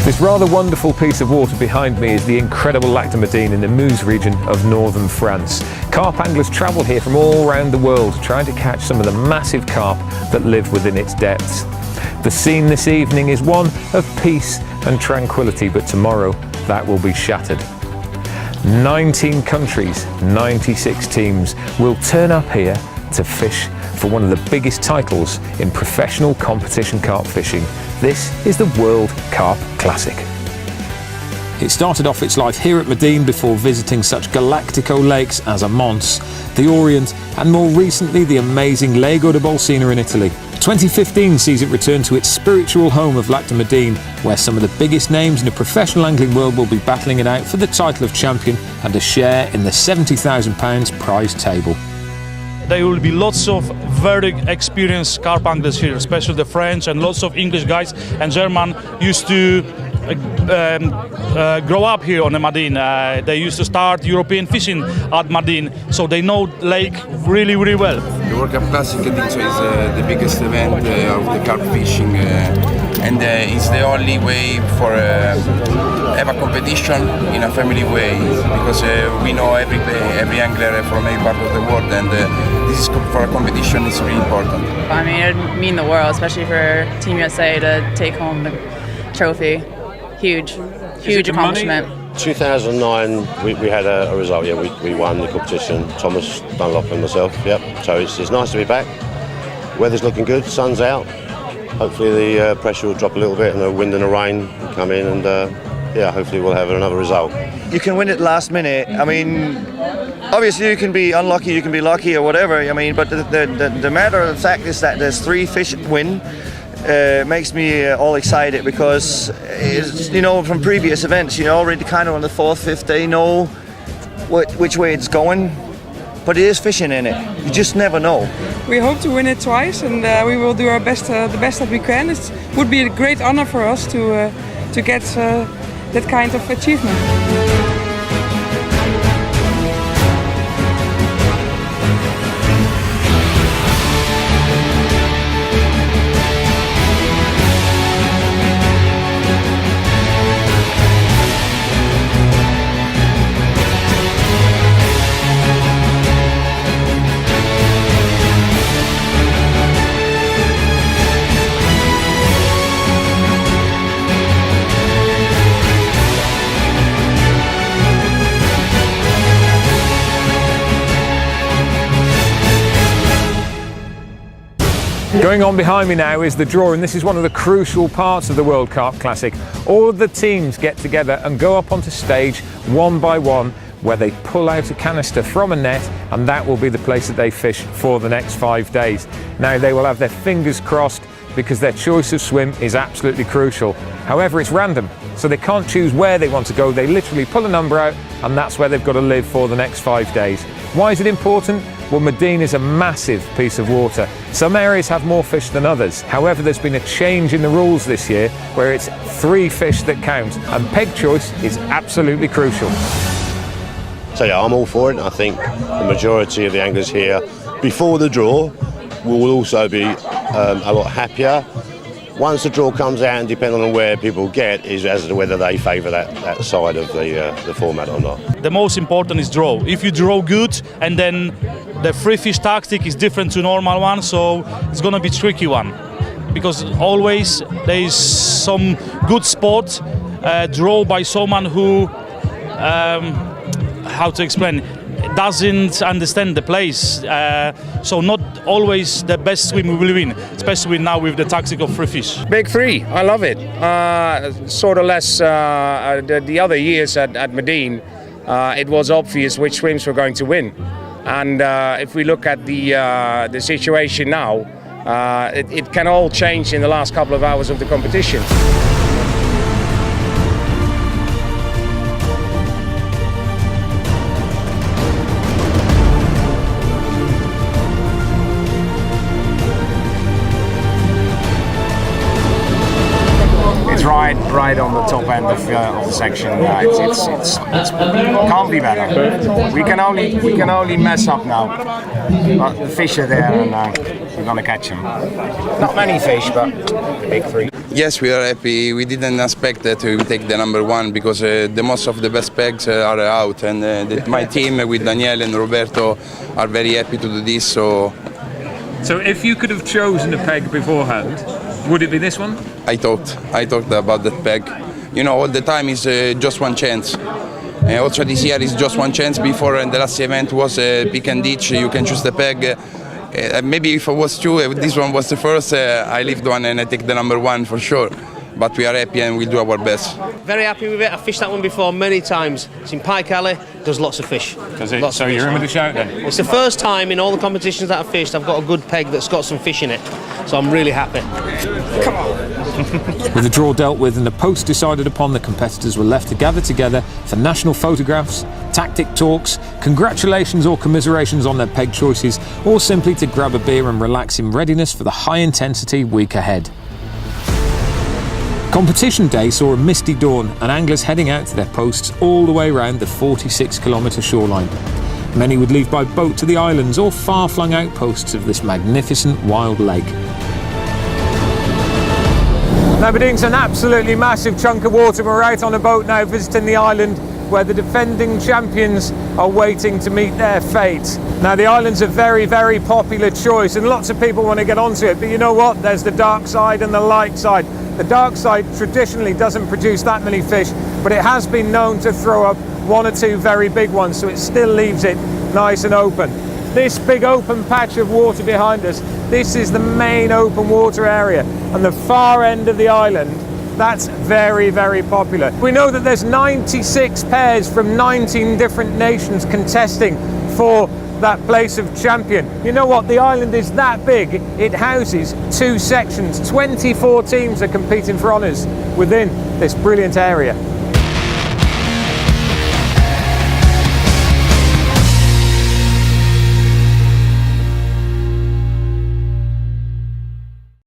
This rather wonderful piece of water behind me is the incredible Lac de Madine in the Meuse region of northern France. Carp anglers travel here from all around the world trying to catch some of the massive carp that live within its depths. The scene this evening is one of peace and tranquility, but tomorrow that will be shattered. 19 countries, 96 teams will turn up here to fish for one of the biggest titles in professional competition carp fishing. This is the World Carp Classic. It started off its life here at Madine before visiting such galactico lakes as Amance, the Orient, and more recently the amazing Lago di Bolsena in Italy. 2015 sees it return to its spiritual home of Lac de Madine, where some of the biggest names in the professional angling world will be battling it out for the title of champion and a share in the £70,000 prize table. There will be lots of very experienced carp anglers here, especially the French, and lots of English guys and German used to grow up here on the Madine. They used to start European fishing at Madine, so they know the lake really, really well. The World Carp Classic, I think, so is the biggest event of the carp fishing, and it's the only way for have a competition in a family way, because we know every angler from every part of the world, and this is for a competition is really important. I mean, it would mean the world, especially for Team USA to take home the trophy. Huge accomplishment. 2009, we had a result. Yeah, we won the competition. Thomas Dunlop and myself. Yep. So it's nice to be back. Weather's looking good. Sun's out. Hopefully the pressure will drop a little bit and the wind and the rain will come in, and yeah, hopefully we'll have another result. You can win it last minute. I mean, obviously you can be unlucky, you can be lucky or whatever. I mean, but the matter of the fact is that there's 3 fish win. Makes me all excited, because you know, from previous events, you already kind of on the 4th, 5th day know which way it's going, but it is fishing in it. You just never know. We hope to win it twice, and we will do our best, the best that we can. It would be a great honor for us to get that kind of achievement. Going on behind me now is the draw, and this is one of the crucial parts of the World Carp Classic. All of the teams get together and go up onto stage one by one, where they pull out a canister from a net, and that will be the place that they fish for the next 5 days. Now, they will have their fingers crossed, because their choice of swim is absolutely crucial. However, it's random, so they can't choose where they want to go. They literally pull a number out, and that's where they've got to live for the next 5 days. Why is it important? Well, Madine is a massive piece of water. Some areas have more fish than others. However, there's been a change in the rules this year, where it's 3 fish that count, and peg choice is absolutely crucial. So yeah, I'm all for it. I think the majority of the anglers here before the draw will also be a lot happier. Once the draw comes out, and depending on where people get, is as to whether they favour that side of the format or not. The most important is draw. If you draw good, and then the free fish tactic is different to normal one, so it's gonna be tricky one, because always there is some good spot draw by someone who how to explain, doesn't understand the place, so not always the best swim will win, especially now with the tactic of free fish. Big 3, I love it. Sort of less the other years at Madine, it was obvious which swims were going to win, and if we look at the situation now, it can all change in the last couple of hours of the competition. right on the top end of the section. It's can't be better. We can only mess up now. But the fish are there, and we're gonna catch them. Not many fish, but big 3. Yes, we are happy. We didn't expect that we take the number 1 because the most of the best pegs are out, and my team with Daniele and Roberto are very happy to do this. So if you could have chosen a peg beforehand, would it be this one? I thought about that peg. You know, all the time is just one chance. Also this year is just one chance. Before, and the last event was pick and ditch. You can choose the peg. Maybe if it was 2, if this one was the first, I leave one and I take the number 1 for sure. But we are happy and we'll do our best. Very happy with it. I've fished that one before many times. It's in Pike Alley, does lots of fish. So you're in with a shout then? It's the first time in all the competitions that I've fished I've got a good peg that's got some fish in it. So I'm really happy. Come on! With the draw dealt with and the post decided upon, the competitors were left to gather together for national photographs, tactic talks, congratulations or commiserations on their peg choices, or simply to grab a beer and relax in readiness for the high-intensity week ahead. Competition day saw a misty dawn and anglers heading out to their posts all the way around the 46-kilometre shoreline. Many would leave by boat to the islands or far-flung outposts of this magnificent wild lake. Now, Madine's an absolutely massive chunk of water. We're out on a boat now visiting the island where the defending champions are waiting to meet their fate. Now, the island's a very, very popular choice and lots of people want to get onto it, but you know what? There's the dark side and the light side. The dark side traditionally doesn't produce that many fish, but it has been known to throw up 1 or 2 very big ones, so it still leaves it nice and open. This big open patch of water behind us, this is the main open water area, and the far end of the island, that's very, very popular. We know that there's 96 pairs from 19 different nations contesting for that place of champion. You know what? The island is that big. It houses 2 sections. 24 teams are competing for honours within this brilliant area.